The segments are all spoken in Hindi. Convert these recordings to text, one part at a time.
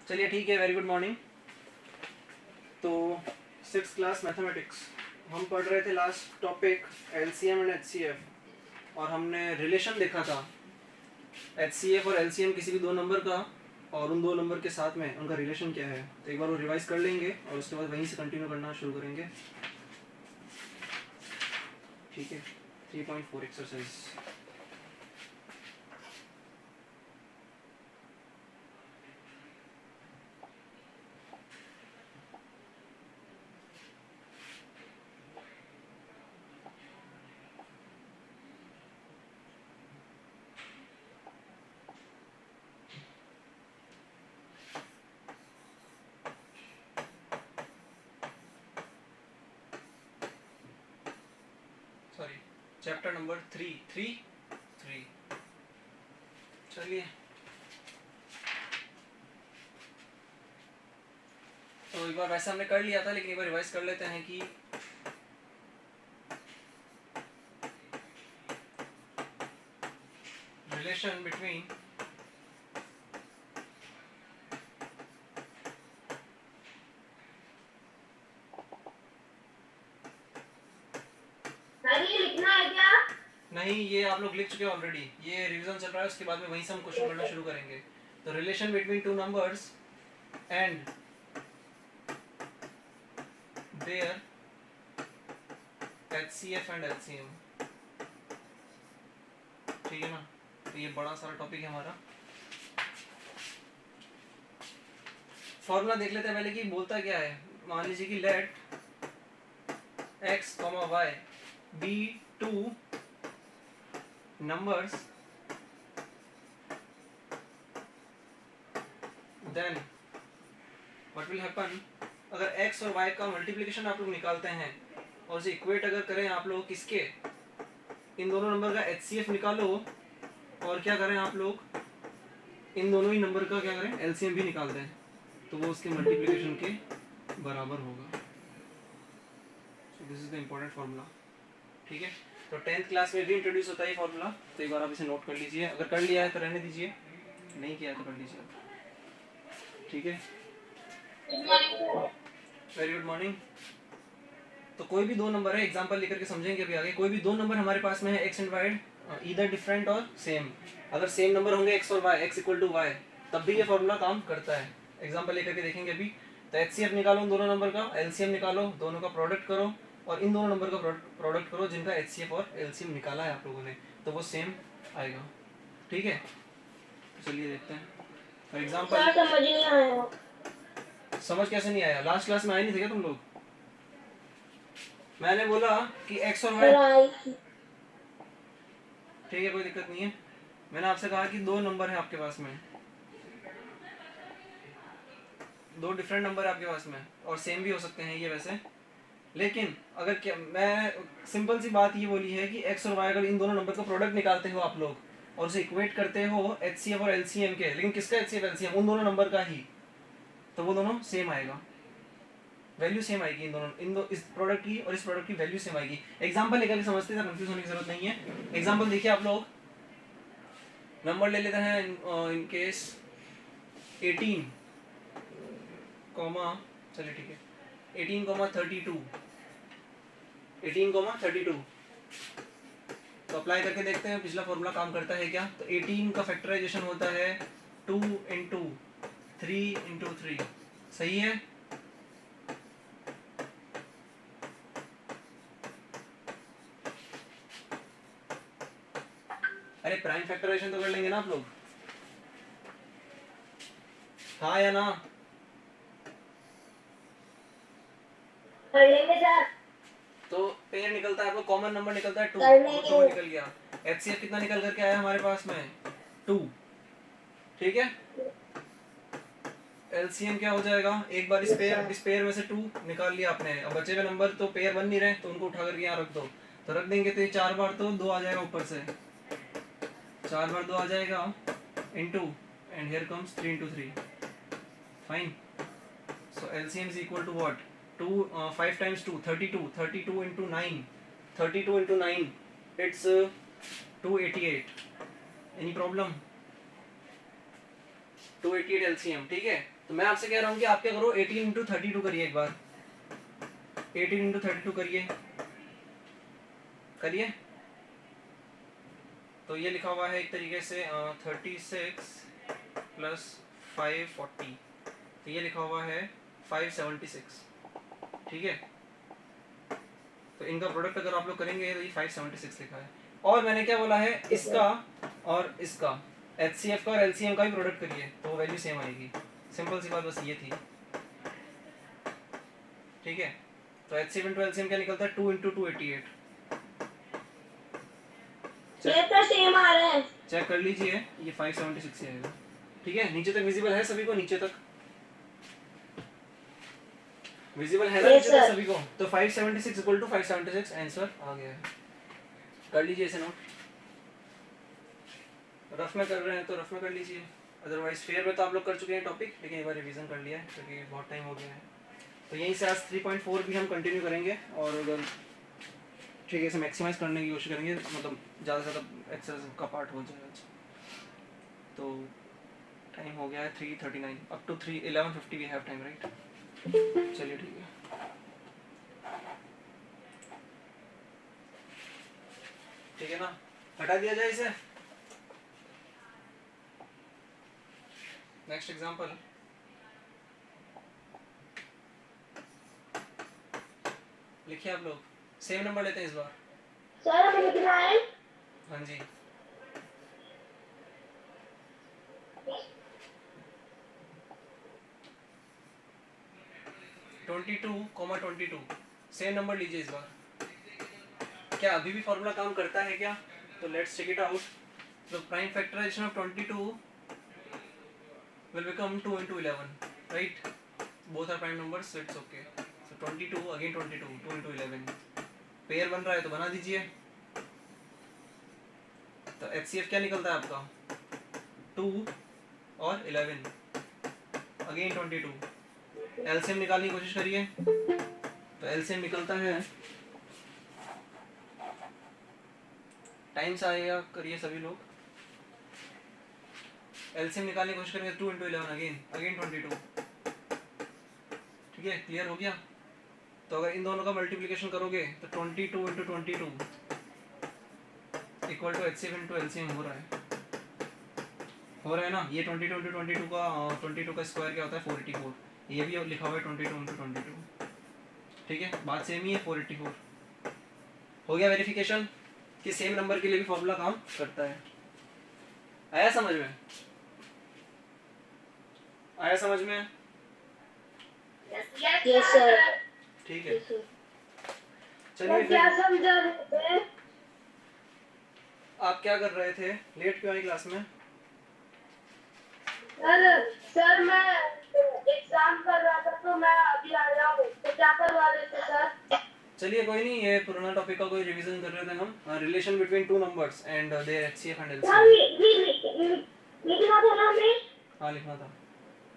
चलिए ठीक है, वेरी गुड मॉर्निंग। तो 6th क्लास मैथमेटिक्स हम पढ़ रहे थे। Last topic LCM and HCF, और हमने रिलेशन देखा था एचसीएफ और एलसीएम किसी भी दो नंबर का, और उन दो नंबर के साथ में उनका रिलेशन क्या है। तो एक बार वो रिवाइज कर लेंगे और उसके बाद वहीं से कंटिन्यू करना शुरू करेंगे। ठीक है, 3.4 एक्सरसाइज। Sorry, chapter number 3। चलिए, तो एक बार वैसे हमने कर लिया था, लेकिन एक बार रिवाइज कर लेते हैं कि रिलेशन बिटवीन लिखना है क्या? नहीं, ये आप लोग लिख चुके हैं ऑलरेडी। ये रिवीजन चल रहा है, उसके बाद में वहीं से हम क्वेश्चन करना शुरू करेंगे। तो relation between two numbers and their HCF and LCM. ठीक है ना? तो ये बड़ा सारा टॉपिक है हमारा। फॉर्मूला देख लेते हैं पहले कि बोलता क्या है। मान लीजिए कि let x, y be two numbers, then what will happen, अगर x और y का मल्टीप्लिकेशन आप लोग निकालते हैं और उसे इक्वेट अगर करें आप लोग किसके, इन दोनों नंबर का HCF निकालो, और क्या करें आप लोग इन दोनों ही नंबर का क्या करें LCM भी निकाल दें, तो वो उसके मल्टीप्लिकेशन के बराबर होगा। So this is the important formula. ठीक है, तो 10th क्लास में भी इंट्रोड्यूस होता है ये फार्मूला। तो एक बार आप इसे नोट कर लीजिए, अगर कर लिया है तो रहने दीजिए, नहीं किया है तो कर लीजिए। ठीक है, वेरी गुड मॉर्निंग। तो कोई भी दो नंबर है, एग्जांपल लेकर के समझेंगे अभी आगे। कोई भी दो नंबर हमारे पास में है, X and Y, either different और सेम। अगर सेम नंबर होंगे एक्स और Y, X equal to Y, तब भी ये फॉर्मूला काम करता है। एग्जांपल लेकर के देखेंगे अभी। तो एचसीएफ निकालो उन दोनों नंबर का, एलसीएम निकालो, दोनों का प्रोडक्ट करो, और इन दोनों नंबर का प्रोडक्ट करो जिनका एचसीएफ और एलसीएम निकाला है आप लोगों ने, तो वो सेम आएगा। ठीक है, तो चलिए देखते हैं। फॉर एग्जाम्पल, समझ नहीं आया। समझ कैसे नहीं आया? लास्ट क्लास में आए नहीं थे क्या तुम लोग? मैंने बोला कि एक्स और वाई, ठीक है, कोई दिक्कत नहीं है। मैंने आपसे कहा कि दो नंबर है आपके पास में, दो डिफरेंट नंबर है आपके पास में, और सेम भी हो सकते हैं ये वैसे। लेकिन अगर क्या, मैं सिंपल सी बात ये बोली है कि एक्स और वाई, अगर इन दोनों नंबर का प्रोडक्ट निकालते हो आप लोग और उसे इक्वेट करते हो एचसीएफ और एलसीएम के, लेकिन किसका एचसीएफ एलसीएम? उन दोनों नंबर का ही, तो वो दोनों सेम आएगा, वैल्यू सेम आएगी। इस प्रोडक्ट की और इस प्रोडक्ट की वैल्यू सेम आएगी। एग्जांपल लेकर के समझते हैं, कंफ्यूज होने की जरूरत नहीं है। एग्जांपल देखिए आप लोग, नंबर ले लेते हैं इन केस 18, चलिए ठीक है, 18, 32 तो अप्लाई करके देखते हैं पिछला फॉर्मूला काम करता है क्या। तो 18 का फैक्टराइजेशन होता है 2 इंटू 3 इंटू 3, सही है। अरे प्राइम फैक्टराइजेशन तो कर लेंगे ना आप लोग, हाँ या ना? कर लेंगे सर। तो पेयर निकलता है, आपको कॉमन नंबर निकलता है 2, तो निकल गया। एचसीएफ कितना निकल करके आया हमारे पास में? 2। ठीक है, एलसीएम क्या हो जाएगा? एक बार इस पेयर में से 2 निकाल लिया आपने, अब बचे हुए नंबर तो पेयर बन नहीं रहे, तो उनको उठा करके यहाँ रख दो। तो रख देंगे तो ये 4 बार तो 2 आ जाएगा ऊपर से, 4 बार 2 आ जाएगा, into, and here comes 3 into 3, fine. So LCM is equal to what? 5 times 2, 32 into 9, 32 into 9, it's 288। Any problem? 288 LCM, ठीक है। तो मैं आपसे कह रहा हूँ कि आप क्या करो 18 इंटू 32 करिए एक बार, 18 इंटू 32 करिए, करिए। तो ये लिखा हुआ है एक तरीके से 36 प्लस 540, तो ये लिखा हुआ है 576, ठीक है। तो इनका प्रोडक्ट अगर आप लोग करेंगे तो ये 576 लिखा है। और मैंने क्या बोला है, इसका और इसका HCF का और LCM का भी प्रोडक्ट करिए तो वैल्यू सेम आएगी। सिंपल सी बात बस ये थी, ठीक है। तो HCF इंटू LCM क्या निकलता है, 2 इंटू 288। ये तो सेम आ रहा है। चेक कर लीजिए, ये 576 ही आएगा, ठीक है। नीचे तक विजिबल है सभी को, नीचे तक विजिबल है ना नीचे तक सभी को। तो 576 इक्वल टू 576 आंसर आ गया है। कर लीजिए इसे नोट, रफ में कर रहे हैं तो रफ में कर लीजिए, अदरवाइज फेयर में तो आप लोग कर चुके हैं टॉपिक, लेकिन एक बार रिवीजन कर लिया है क्योंकि बहुत टाइम हो गया है। तो यहीं से आज 3.4 भी हम कंटिन्यू करेंगे, और अगर ठीक है इसे मैक्सिमाइज करने की कोशिश करेंगे, मतलब ज़्यादा से ज़्यादा एक्सरसाइज का पार्ट हो जाए आज। तो टाइम हो गया है 3:39, up to 11:50 we have time, right. चलिए ठीक है, ठीक है ना, हटा दिया जाए इसे। नेक्स्ट एग्जांपल, लिखिए आप लोग, सेम नंबर लेते हैं इस बार। सर हमें लिखना है। हाँ जी, ट्वेंटी टू, सेम नंबर लीजिए इस बार। क्या अभी भी फॉर्मूला काम करता है क्या? तो let's check it out. The prime factorisation of 22 will become 2 into 11, right? Both are prime numbers, so it's okay. So 22 again 22, 2 into 11, pair बन रहा है तो बना दीजिए। तो HCF क्या निकलता है आपका, 2 और 11 अगेन 22। LCM निकालने की कोशिश करिए, तो LCM निकलता है, टाइम से आएगा, करिए सभी लोग। LCM निकालने की कोशिश करेंगे, 2 into 11 अगेन 22, ठीक है। क्लियर हो गया। तो अगर इन दोनों का मल्टीप्लिकेशन करोगे तो 22 into 22 equal to HCF into LCM हो रहा है ना। ये 22 into 22 का 22 का स्क्वायर क्या होता है, 484। ये भी लिखा हुआ है 22 into 22, ठीक है, बात सेम ही है, 484। हो गया वेरिफिकेशन कि सेम नंबर के लिए भी फॉर्मूला काम करता है। आया समझ में, आया समझ में? Yes sir. ठीक है, सर चलिए क्या फिर समझा रहे थे? आप क्या कर रहे थे, लेट क्यों आई क्लास में? सर मैं एग्जाम कर रहा था तो मैं अभी आया हूँ, तो क्या करवा रहे थे सर? चलिए कोई नहीं, ये पुराना टॉपिक का कोई रिवीजन कर रहे थे हम, relation between two numbers and their HCF and हाँ, LCM। लिखना था ना हमें? हाँ लिखना था।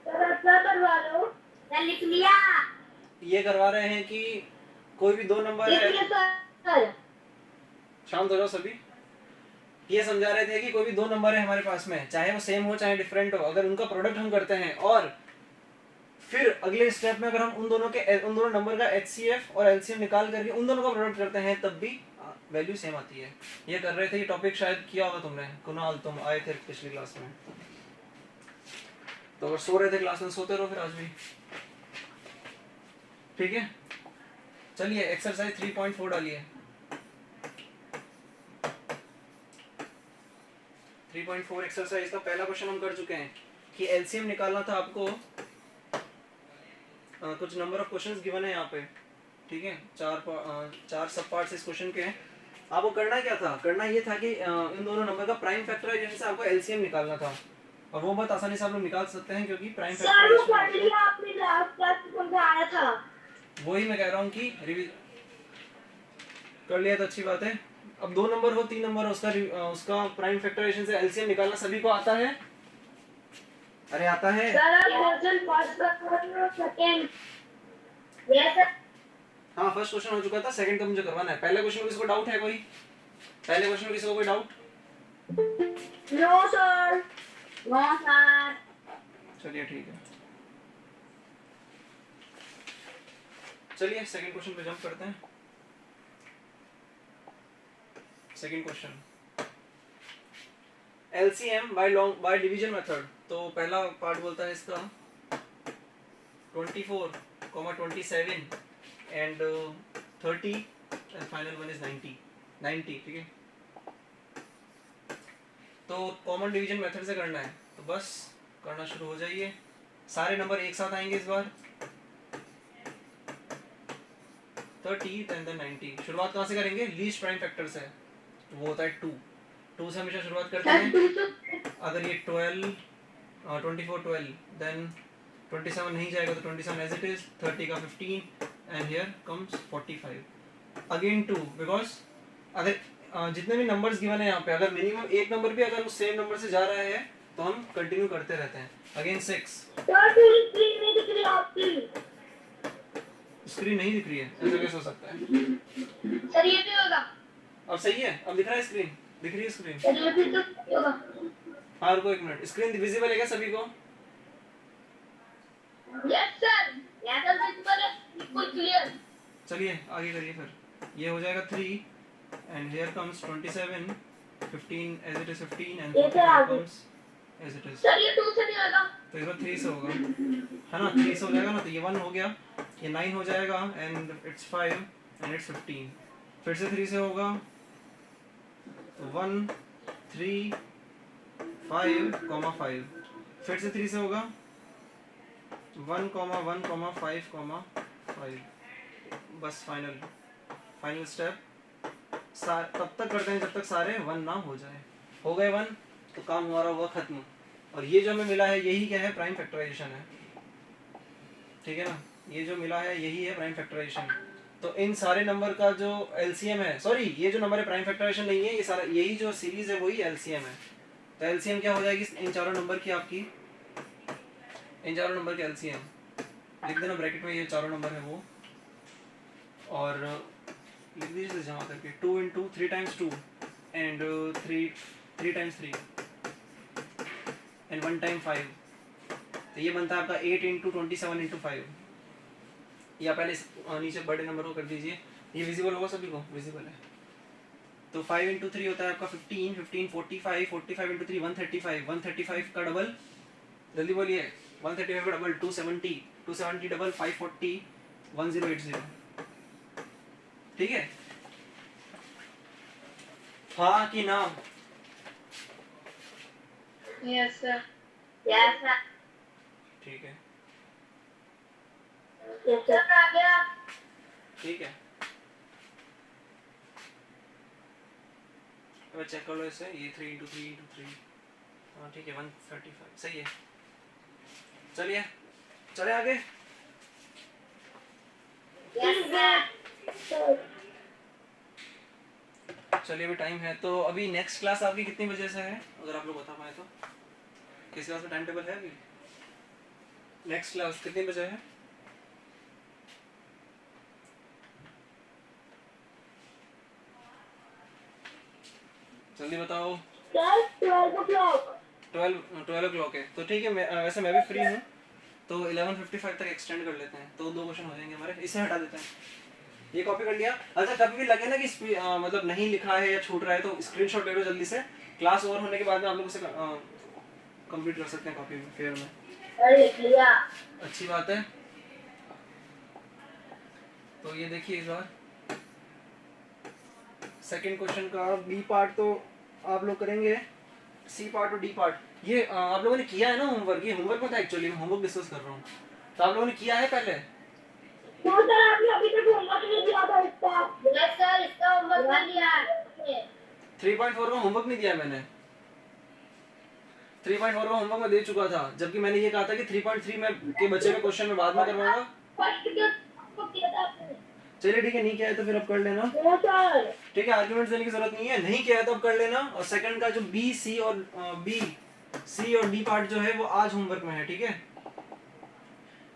सर आप क्या करवा रहे हो? मैं लिख लिया। ये करवा रहे हैं कि कोई भी दो नंबर लिख है, लिया सर। शांत हो जाओ सभी। ये समझा रहे थे कि कोई भी दो नंबर है हमारे पास में, चाहे वो सेम हो चाहे डिफरेंट हो, अगर उनका प्रोडक्ट हम करते हैं और फिर अगले स्टेप में अगर हम उन दोनों नंबर का HCF और LCM निकाल करके उन दोनों का प्रोडक्ट करते हैं तब भी वैल्यू सेम आती है। ये कर रहे थे, ये टॉपिक शायद किया होगा तुमने, कुणाल तुम आए थे पिछली क्लास में। तो अगर सो रहे थे क्लास में, सोते रहो फिर आज भी, ठीक है। चलिए एक्सरसाइज 3.4 डालिए। 3.4 एक्सरसाइज का पहला क्वेश्चन हम कर चुके हैं कि LCM निकालना था आपको। कुछ नंबर ऑफ क्वेश्चंस गिवन है यहाँ पे, ठीक है, चार सब पार्ट्स इस क्वेश्चन के हैं। आपको करना क्या था, करना ये था कि इन दोनों नंबर का प्राइम फैक्टराइजेशन से आपको LCM निकालना था, और वो बहुत आसानी से आप लोग निकाल सकते हैं क्योंकि प्राइम सर वो पढ़ फैक्टराइजेशन लिया आपने, लास्ट क्लास में समझाया था। वही मैं कह रहा हूँ कि रिवीज कर लिया तो अच्छी बात है। अब दो नंबर हो, तीन नंबर हो, उसका प्राइम फैक्टराइजेशन से LCM निकालना सभी को आता है? अरे आता है सर क्वेश्चन फर्स्ट का सेकंड। Yes sir. हाँ, फर्स्ट क्वेश्चन हो चुका था, सेकंड का मुझे करवाना है। पहले क्वेश्चन में किसी को डाउट है कोई? पहले क्वेश्चन में किसी को कोई doubt? No sir. No sir. चलिए ठीक है, चलिए सेकंड क्वेश्चन पे जंप करते हैं। Second question, LCM by division method. तो पहला पार्ट बोलता है इसका 24, 27 and 30 and final one is 90, ठीक है। तो कॉमन डिवीजन मेथड से करना है, तो बस करना शुरू हो जाइए। सारे नंबर एक साथ आएंगे इस बार, 30 एंड देन 90। शुरुआत कहाँ से करेंगे? लीस्ट प्राइम फैक्टर से, वो होता है 2 से हमेशा शुरुआत करते हैं। अगर ये 24 12 देन 27 नहीं जाएगा तो 27 एज इट इज, 30 का 15 and here comes 45 again 2, because अगर जितने भी नंबर्स गिवन है यहाँ पे, अगर मिनिमम एक नंबर भी अगर उस सेम नंबर से जा रहा है तो हम कंटिन्यू करते रहते हैं। अगेन 6। स्क्रीन नहीं दिख रही है, ऐसा कैसे हो सकता है? सर ये भी होगा। अब सही है, अब दिख रहा है स्क्रीन, दिख रही है स्क्रीन। सर ये भी तो होगा। हाँ रुको एक मिनट, स्क्रीन विजिबल है क्या सभी को? यस सर, यहाँ पर विजिबल है, बिल्कुल क्लियर। चलिए आगे करिए फिर। ये हो जाएगा 3 and here comes 27, 15 as it is 15 and 45 comes as it is. Sir ये 2 से नहीं होगा, तो इस बार 3 से होगा, है ना? 3 से हो जाएगा ना, तो ये 1 हो गया, ये 9 हो जाएगा एंड इट्स 5 एंड इट्स 15। फिर से 3 से होगा, तो 1 3 5 5। फिर से 3 से होगा, 1 1 5 5। बस फाइनल स्टेप तब तक करते हैं जब तक सारे 1 ना हो जाए। हो गए 1 तो काम हमारा हुआ खत्म। और ये जो हमें मिला है यही क्या है? प्राइम फैक्टराइजेशन है, ठीक है ना? ये जो मिला है यही है प्राइम फैक्टराइजेशन। तो इन सारे नंबर का जो एलसीएम है, सॉरी ये जो नंबर है प्राइम फैक्टराइजेशन नहीं है, ये सारा यही जो सीरीज है वही एलसीएम है। तो एलसीएम क्या हो जाएगी इन चारों नंबर की? आपकी इन चारों नंबर की एलसीएम लिख देना ब्रैकेट में, ये चारों नंबर है वो, और लिख दीजिए जमा करके 2 into 3 times 2 and 3 times 3 and 1 time 5। तो ये बनता है आपका 8 into 27 into 5। या पहले नीचे बड़े नंबर को कर दीजिए, ये विजिबल होगा सभी को? विजिबल है। तो 5 into 3 होता है आपका 15, 15 45, 45 into 3 135, 135 का डबल, जल्दी बोलिए, 135 का डबल 270, 270 डबल 540, 1080, ठीक है? हाँ कि ना? यस सर, यस सर, ठीक है, यस सर आ गया, ठीक है। अब चेक कर लो इसे, ये 3 into 3 into 3, हाँ ठीक है 135 सही है। चलिए चले आगे। Yes sir. चलिए अभी टाइम है, तो अभी नेक्स्ट क्लास आपकी कितनी बजे से है अगर आप लोग बता पाए तो? किस क्लास में टाइम टेबल है अभी? नेक्स्ट क्लास कितने बजे है? जल्दी बताओ। 12 o'clock है, तो ठीक है। वैसे मैं भी फ्री हूँ, तो 11:55 तक एक्सटेंड कर लेते हैं, तो 2 क्वेश्चन हो जाएंगे हमारे। इसे हटा देते हैं, ये कॉपी कर लिया। अच्छा कभी भी लगे ना कि मतलब नहीं लिखा है या छूट रहा है, तो स्क्रीनशॉट ले लो जल्दी से। क्लास ओवर होने के बाद में आप लोग उसे कंप्लीट कर सकते हैं कॉपी में, फेयर में। लिख लिया, अच्छी बात है। तो ये देखिए इस बार सेकंड क्वेश्चन का बी पार्ट तो आप लोग करेंगे, सी पार्ट और डी पार्ट ये आप लोगों ने किया है ना होमवर्क? ये होमवर्क में था एक्चुअली, मैं होमवर्क डिस्कस कर रहा हूँ। तो आप लोगों ने किया है पहले? सर आपने अभी तक होमवर्क नहीं दिया था इसका। यस सर, इसका होमवर्क नहीं दिया है। 3.4 का होमवर्क नहीं दिया मैंने। 3.4 का होमवर्क मैं दे चुका था, जबकि मैंने ये कहा था कि 3.3 में के बचे हुए क्वेश्चन में बाद में करवाऊंगा। चलिए ठीक है, नहीं किया है तो फिर अब कर लेना, ठीक है। आर्गुमेंट्स देने की जरूरत नहीं है, नहीं किया है तो अब कर लेना। और सेकंड का जो बी सी और डी पार्ट जो है वो आज होमवर्क में है, ठीक है।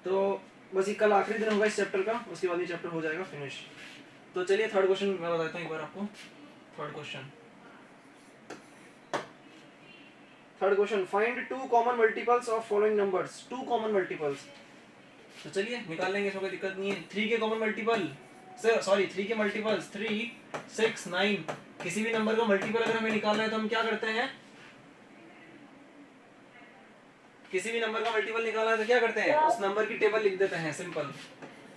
तो बस ये कल आखिरी दिन होगा इस चैप्टर का, उसके बाद ये चैप्टर हो जाएगा फिनिश। तो चलिए थर्ड क्वेश्चन मैं बताता हूँ एक बार आपको। Third question, find 2 common multiples of following numbers. 2 common multiples, तो चलिए निकाल लेंगे, इसमें कोई दिक्कत नहीं है। 3 के कॉमन मल्टीपल, सॉरी 3 के मल्टीपल्स 3, 6, 9, किसी भी नंबर का मल्टीपल अगर हमें निकालना है तो हम क्या करते हैं, किसी भी नंबर का मल्टीपल निकालना है तो क्या करते हैं, उस नंबर की टेबल लिख देते हैं, सिंपल।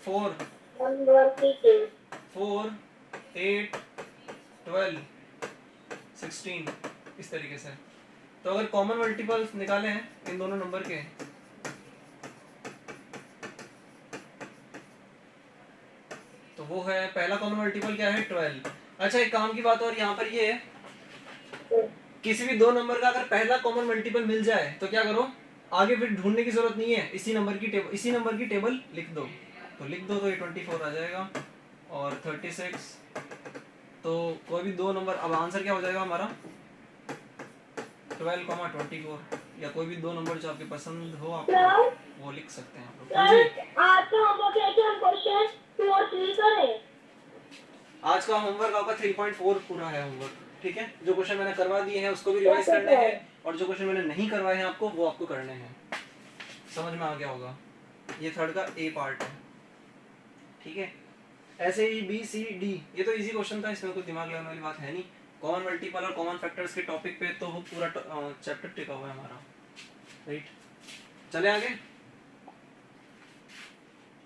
4, 4, 8, 12, 16, इस तरीके से। तो अगर कॉमन मल्टीपल्स निकाले हैं इन दोनों नंबर के, तो वो है पहला कॉमन मल्टीपल क्या है, 12। अच्छा एक काम की बात और यहाँ पर ये है, किसी भी दो नंबर का अगर पहला कॉमन मल्टीपल मिल जाए तो क्या करो, आगे फिर ढूंढने की जरूरत नहीं है, इसी नंबर की टेबल लिख दो। तो लिख दो तो ये 24 आ जाएगा और 36। तो कोई भी दो नंबर, अब आंसर क्या हो जाएगा हमारा 12, 24, या कोई भी दो नंबर जो आपके पसंद हो आपको वो लिख सकते हैं आप लोग। हाँ जी, आज का होमवर्क है कि हम क्वेश्चन 2 और 3 करें? आज का होमवर्क आपका 3.4 पूरा है होमवर्क, ठीक है। जो क्वेश्चन मैंने करवा दिए हैं उसको भी रिवाइज करने हैं, और जो क्वेश्चन मैंने नहीं करवाए हैं आपको वो आपको करने हैं। समझ में आ गया होगा। ये थर्ड का ए पार्ट है, ठीक है। ऐसे ही बी सी डी, ये तो इजी क्वेश्चन था, इसमें कोई दिमाग लगाने वाली बात है नहीं। कॉमन मल्टीपल और कॉमन फैक्टर्स के टॉपिक पे तो वो पूरा चैप्टर टिका हुआ है हमारा, राइट। चले आगे,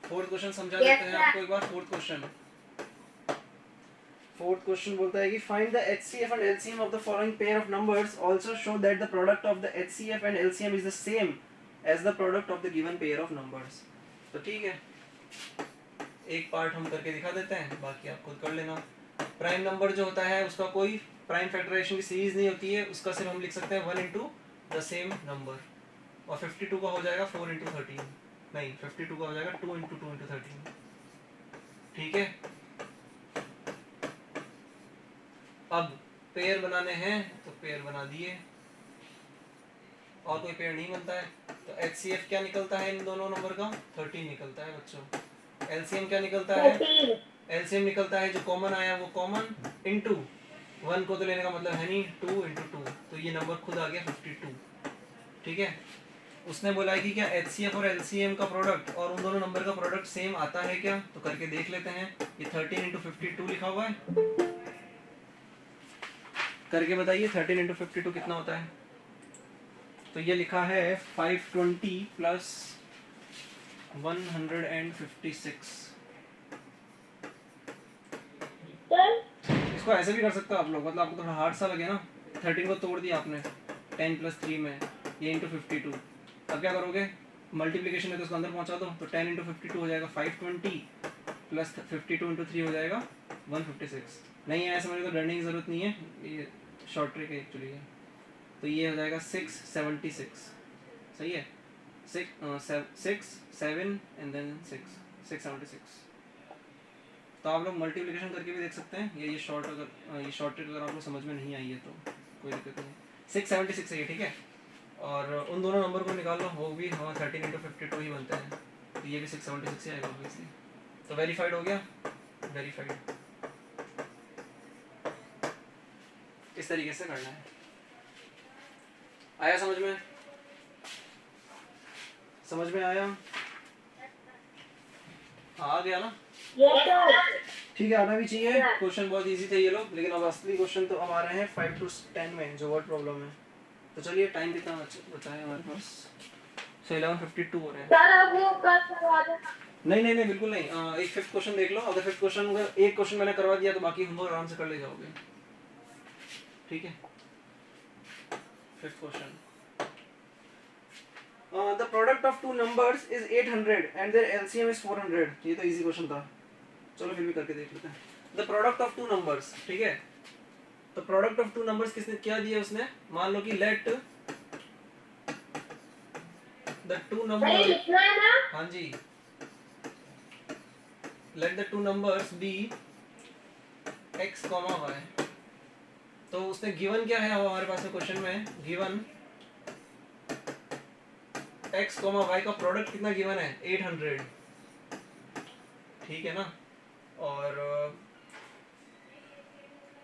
फोर्थ क्वेश्चन समझा देते हैं आपको एक बार। फोर्थ क्वेश्चन बोलता है कि find the HCF and LCM of the following pair of numbers, also show that the product of the HCF and LCM is the same as the product of the given pair of numbers. तो ठीक है, एक पार्ट हम करके दिखा देते हैं, बाकी आप खुद कर लेना। प्राइम नंबर जो होता है उसका कोई प्राइम फैक्टराइजेशन की सीरीज नहीं होती है, उसका सिर्फ हम लिख सकते हैं 1 इंटू द सेम नंबर। और 52 का हो जाएगा 4 इंटू 13, नहीं 52 का हो जाएगा 2 इंटू 2 इंटू 13, ठीक है। अब पेयर बनाने हैं तो पेयर बना दिए, और कोई पेयर नहीं बनता है। तो HCF क्या निकलता है इन दोनों नंबर का, 13 निकलता है बच्चों। LCM क्या निकलता है, LCM निकलता है जो कॉमन आया वो कॉमन, इंटू 1 को तो लेने का मतलब है नहीं, 2 इंटू 2, तो ये नंबर खुद आ गया 52, ठीक है। उसने बोला है कि क्या HCF और LCM का प्रोडक्ट और उन दोनों नंबर का प्रोडक्ट सेम आता है क्या, तो करके देख लेते हैं। ये 13 इंटू 52 लिखा हुआ है, करके बताइए 13 इंटू 52 कितना होता है। तो ये लिखा है 520 प्लस 156। इसको ऐसे भी कर सकते हो आप लोग, मतलब आपको थोड़ा हार्ड सा लगे ना, 13 को तोड़ दिया आपने 10 प्लस 3 में, ये इंटू 52। अब क्या करोगे, मल्टीप्लिकेशन में तो उसको अंदर पहुंचा दो, तो 10 इंटू 52 हो जाएगा 520 प्लस 52 इंटू 3 हो जाएगा 156। नहीं है समझ तो डरने की जरूरत नहीं है, ये शॉर्ट ट्रिक है एक्चुअली है। तो ये हो जाएगा 676, सही है। 6 7 एंड देन 676। तो आप लोग मल्टीप्लिकेशन करके भी देख सकते हैं, ये शॉर्ट ट्रिक अगर आप लोग समझ में नहीं आई है तो कोई दिक्कत नहीं। 676 है ये, ठीक है। और उन दोनों नंबर को निकाल लो, वो भी हाँ 13 इंटू 52 ही बनते हैं, तो ये भी 676 ही आएगा ऑब्वियसली। तो वेरीफाइड हो गया, वेरीफाइड। इस तरीके से करना है। आया समझ में, समझ में आया, आ गया ना, ठीक है। आना भी चाहिए, क्वेश्चन बहुत इजी थे ये लोग, लेकिन अब असली क्वेश्चन तो अब आ रहे हैं 5 to 10 में, जो वर्ड प्रॉब्लम है। तो चलिए टाइम कितना बचा है हमारे पास, सो 11:52 हो रहे हैं। सर वो कल करवा देना। नहीं नहीं नहीं बिल्कुल नहीं, एक फिफ्थ क्वेश्चन देख लो, अगर फिफ्थ क्वेश्चन अगर एक क्वेश्चन मैंने करवा दिया तो बाकी हम लोग आराम से कर ले जाओगे, ठीक है। Fifth question, the product of two numbers is 800 and their LCM is 400। ये तो इजी क्वेश्चन था, चलो फिर भी करके देख लेते हैं। The product of two numbers, ठीक है। तो प्रोडक्ट ऑफ टू नंबर्स किसने क्या दिया, उसने मान लो कि लेट द टू नंबर्स, लिखना है ना? हाँ जी, let the two numbers be x, y। तो उसने गिवन क्या है हमारे पास में क्वेश्चन में, गिवन x, y का प्रोडक्ट कितना गिवन है, 800, ठीक है ना। और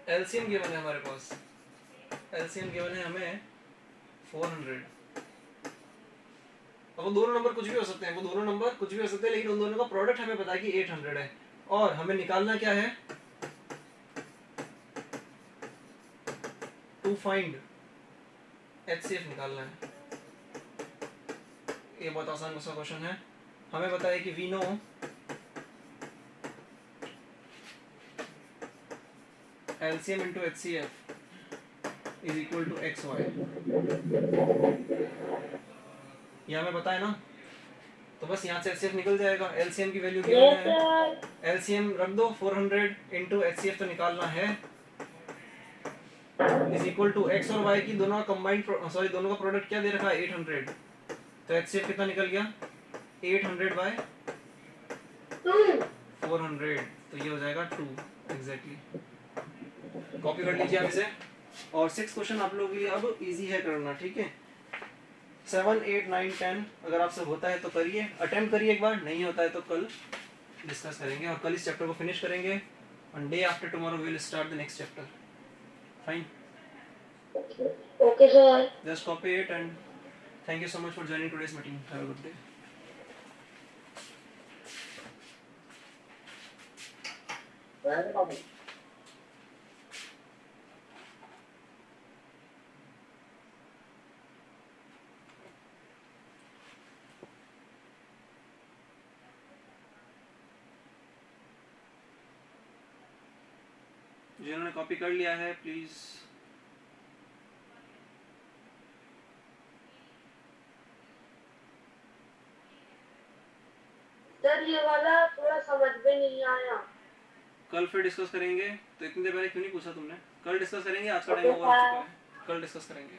एलसीएम गिवन है हमारे पास, एलसीएम गिवन है हमें 400। अब वो दोनों नंबर कुछ भी हो सकते हैं, लेकिन उन दोनों का प्रोडक्ट हमें पता है कि 800 है। और हमें निकालना क्या है, टू फाइंड HCF निकालना है। ये बहुत आसान सा क्वेश्चन है। हमें पता है कि we know LCM into HCF is equal to XY, ये हमें पता है ना। तो बस यहाँ से HCF निकल जाएगा। LCM की वैल्यू गिवन यस है, सर। LCM रख दो 400 into HCF तो निकालना है, इज इक्वल टू x और y की दोनों का कंबाइंड दोनों का प्रोडक्ट क्या दे रखा है 800। तो HCF कितना निकल गया 800 बाय 400, तो ये हो जाएगा 2 एग्जैक्टली। कॉपी कर लीजिए आप इसे। और 6 क्वेश्चन आप लोगों के लिए अब इजी है करना, ठीक है। 7, 8, 9, 10 अगर आपसे होता है तो करिए, अटेम्प्ट करिए एक बार, नहीं होता है तो कल डिस्कस करेंगे और कल इस चैप्टर को फिनिश करेंगे। On day after tomorrow we will start the next chapter. Fine, okay sir. just copy it and thank you so much for joining today's meeting. Have a good day. जिन्होंने कॉपी कर लिया है प्लीज सर ये वाला थोड़ा समझ में नहीं आया। कल फिर डिस्कस करेंगे। तो इतनी देर पहले क्यों नहीं पूछा तुमने? कल डिस्कस करेंगे, आज का टाइम ओके ओवर हो चुका सर। है, कल डिस्कस करेंगे।